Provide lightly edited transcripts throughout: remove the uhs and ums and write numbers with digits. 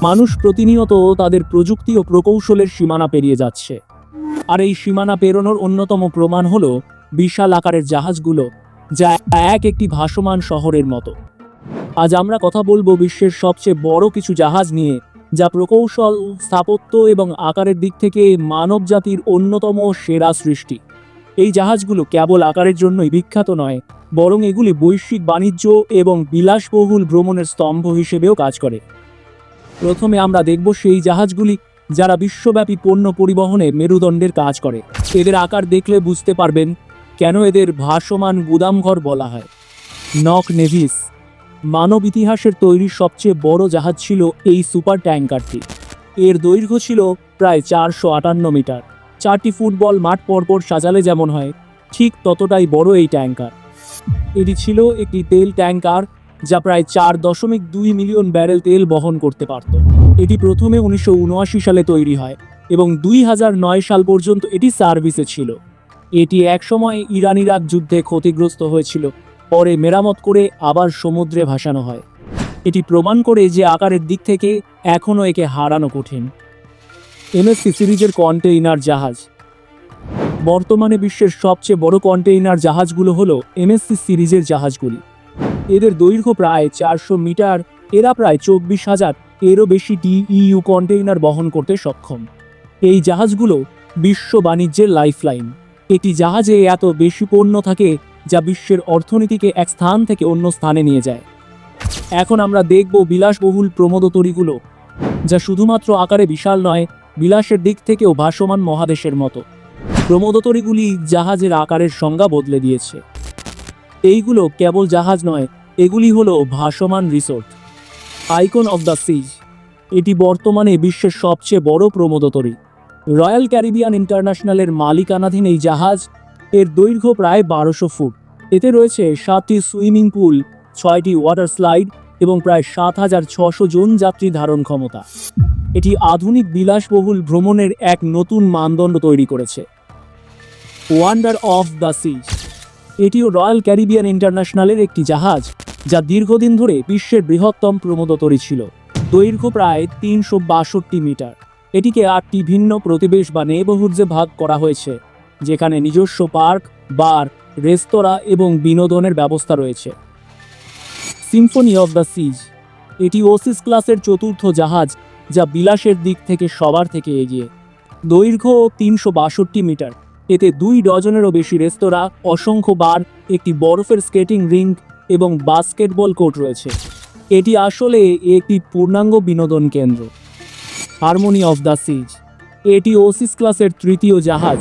মানুষ প্রতিনিয়ত তাদের প্রযুক্তি ও প্রকৌশলের সীমানা পেরিয়ে যাচ্ছে, আর এই সীমানা পেরোনোর অন্যতম প্রমাণ হলো বিশাল আকারের জাহাজগুলো, যা একটি ভাসমান শহরের মতো। আজ আমরা কথা বলবো বিশ্বের সবচেয়ে বড় কিছু জাহাজ নিয়ে, যা প্রকৌশল, স্থাপত্য এবং আকারের দিক থেকে মানবজাতির অন্যতম সেরা সৃষ্টি। এই জাহাজগুলো কেবল আকারের জন্যই বিখ্যাত নয়, বরং এগুলি বৈশ্বিক বাণিজ্য এবং বিলাসবহুল ভ্রমণের স্তম্ভ হিসেবেও কাজ করে। প্রথমে আমরা দেখব সেই জাহাজগুলি যারা বিশ্বব্যাপী পণ্য পরিবহনে মেরুদণ্ডের কাজ করে। এদের আকার দেখলে বুঝতে পারবেন কেন এদের ভাসমান গুদামঘর বলা হয়। নক নেভিস মানব ইতিহাসের তৈরি সবচেয়ে বড় জাহাজ ছিল এই সুপার ট্যাঙ্কারটি। এর দৈর্ঘ্য ছিল প্রায় 458 মিটার। 4টি ফুটবল মাঠ পরপর সাজালে যেমন হয়, ঠিক ততটাই বড় এই ট্যাঙ্কার। এটি ছিল একটি তেল ট্যাঙ্কার যা প্রায় 4.2 মিলিয়ন ব্যারেল তেল বহন করতে পারত। এটি প্রথমে 1979 সালে তৈরি হয় এবং 2009 সাল পর্যন্ত এটি সার্ভিসে ছিল। এটি একসময় ইরান-ইরাক যুদ্ধে ক্ষতিগ্রস্ত হয়েছিল, পরে মেরামত করে আবার সমুদ্রে ভাসানো হয়। এটি প্রমাণ করে যে আকারের দিক থেকে এখনও একে হারানো কঠিন। এমএসসি সিরিজের কন্টেইনার জাহাজ। বর্তমানে বিশ্বের সবচেয়ে বড় কন্টেইনার জাহাজগুলো হলো এমএসসি সিরিজের জাহাজগুলি। এদের দৈর্ঘ্য প্রায় 400 মিটার। এরা প্রায় 24,000 এরও বেশি টিইউ কন্টেইনার বহন করতে সক্ষম। এই জাহাজগুলো বিশ্ব বাণিজ্যের লাইফলাইন। একটি জাহাজে এত বেশি পণ্য থাকে যা বিশ্বের অর্থনীতিকে এক স্থান থেকে অন্য স্থানে নিয়ে যায়। এখন আমরা দেখব বিলাসবহুল প্রমোদতরীগুলো, যা শুধুমাত্র আকারে বিশাল নয়, বিলাসের দিক থেকেও ভাসমান মহাদেশের মতো। প্রমোদতরীগুলি জাহাজের আকারের সংজ্ঞা বদলে দিয়েছে। এইগুলো কেবল জাহাজ নয়, এগুলি হলো ভাসমান রিসোর্ট। আইকন অফ দ্য সিজ এটি বর্তমানে বিশ্বের সবচেয়ে বড় প্রমোদতরী। রয়্যাল ক্যারিবিয়ান ইন্টারন্যাশনালের মালিকানাধীন এই জাহাজ, এর দৈর্ঘ্য প্রায় 1200 ফুট। এতে রয়েছে 7টি সুইমিং পুল, 6টি ওয়াটার স্লাইড এবং প্রায় 7,600 জন যাত্রী ধারণ ক্ষমতা। এটি আধুনিক বিলাসবহুল ভ্রমণের এক নতুন মানদণ্ড তৈরি করেছে। ওয়ান্ডার অফ দ্য সিজ এটিও রয়্যাল ক্যারিবিয়ান ইন্টারন্যাশনালের একটি জাহাজ, যা দীর্ঘদিন ধরে বিশ্বের বৃহত্তম প্রমোদতরী ছিল। দৈর্ঘ্য প্রায় 362 মিটার। এটিকে 8টি ভিন্ন প্রতিবেশ বা নেইবারহুডসে ভাগ করা হয়েছে, যেখানে নিজস্ব পার্ক, বার, রেস্তোরাঁ এবং বিনোদনের ব্যবস্থা রয়েছে। সিম্ফনি অফ দ্য সিজ এটি ওসিস ক্লাসের চতুর্থ জাহাজ, যা বিলাসের দিক থেকে সবার থেকে এগিয়ে। দৈর্ঘ্য 362 মিটার। এতে 2 ডজনেরও বেশি রেস্তোরাঁ, অসংখ্য বার, একটি বরফের স্কেটিং রিঙ্ক এবং বাস্কেটবল কোর্ট রয়েছে। এটি আসলে একটি পূর্ণাঙ্গ বিনোদন কেন্দ্র। হারমোনি অফ দ্য সিজ এটি ওসিস ক্লাসের তৃতীয় জাহাজ।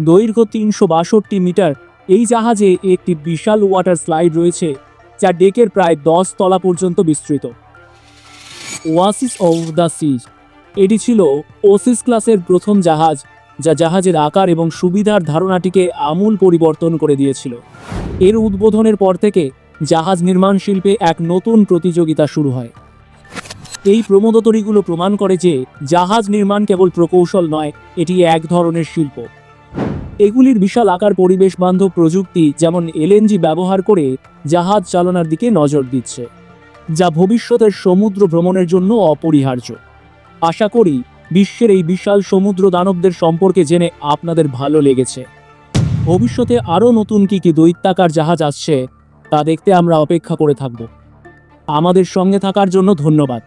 দৈর্ঘ্য 362 মিটার। এই জাহাজে একটি বিশাল ওয়াটার স্লাইড রয়েছে, যা ডেকের প্রায় 10 তলা পর্যন্ত বিস্তৃত। ওয়াসিস অফ দ্য সিজ এটি ছিল ওসিস ক্লাসের প্রথম জাহাজ, যা জাহাজের আকার এবং সুবিধার ধারণাটিকে আমূল পরিবর্তন করে দিয়েছিল। এর উদ্বোধনের পর থেকে জাহাজ নির্মাণ শিল্পে এক নতুন প্রতিযোগিতা শুরু হয়। এই প্রমোদতরীগুলো প্রমাণ করে যে জাহাজ নির্মাণ কেবল প্রকৌশল নয়, এটি এক ধরনের শিল্প। এগুলির বিশাল আকার পরিবেশ বান্ধব প্রযুক্তি, যেমন এলএনজি ব্যবহার করে জাহাজ চালনার দিকে নজর দিচ্ছে, যা ভবিষ্যতের সমুদ্র ভ্রমণের জন্য অপরিহার্য। আশা করি বিশ্বের এই বিশাল সমুদ্র দানবদের সম্পর্কে জেনে আপনাদের ভালো লেগেছে। ভবিষ্যতে আরও নতুন কি দৈত্যাকার জাহাজ আসছে তা দেখতে আমরা অপেক্ষা করে থাকব। আমাদের সঙ্গে থাকার জন্য ধন্যবাদ।